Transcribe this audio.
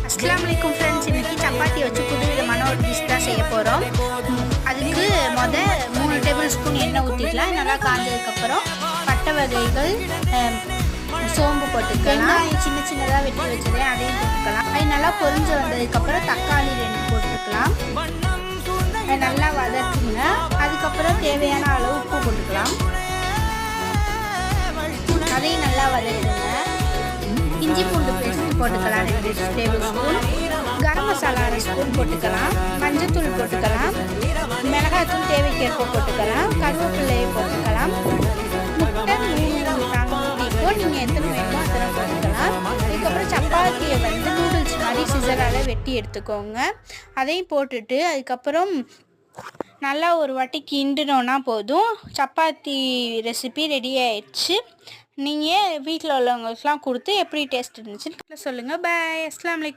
அஸ்ஸலாமு அலைக்கும் ஃப்ரெண்ட்ஸ், இன்றைக்கி சப்பாத்தி வச்சு புது விதமான ஒரு டிஷ் தான் செய்ய போகிறோம். அதுக்கு 3 டேபிள் ஸ்பூன் எண்ணெய் ஊற்றிக்கலாம். நல்லா காஞ்சதுக்கப்புறம் பட்டை வகைகள், சோம்பு போட்டுக்கலாம். வெங்காயம் சின்ன சின்னதாக வெட்டி வச்சதே அதையும் போட்டுக்கலாம். அது நல்லா பொரிஞ்சு வந்ததுக்கப்புறம் தக்காளி 2 போட்டுக்கலாம். நல்லா வதக்குங்க. அதுக்கப்புறம் தேவையான அளவு உப்பு போட்டுக்கலாம். அதையும் நல்லா வதக்குங்க. இஞ்சி பூண்டு பேஸ்ட் போட்டுக்கலாம் 2 table spoon. Garam masala 1 spoon போட்டுக்கலாம். மஞ்சத்தூள் போட்டுக்கலாம். மிளகாய்த்தூள் தேவைக்கேற்ப போட்டுக்கலாம். கருவேப்பிலையை போட்டுக்கலாம். முட்டை 3 ஊற்றிப்போ நீங்கள் எத்தனை வேணுமோ அத்தனை போட்டுக்கலாம். அதுக்கப்புறம் சப்பாத்தியை நூடுல்ஸ் மாதிரி சிசரால் வெட்டி எடுத்துக்கோங்க. அதையும் போட்டுட்டு அதுக்கப்புறம் நல்லா ஒரு வாட்டி கிண்டினோன்னா போதும். சப்பாத்தி ரெசிபி ரெடி ஆயிடுச்சு. நீங்கள் வீட்டில் உள்ளவங்களுக்குலாம் கொடுத்து எப்படி டேஸ்ட் இருந்துச்சுன்னு சொல்லுங்கள். பாய். அஸ்ஸலாமு அலைக்கும்.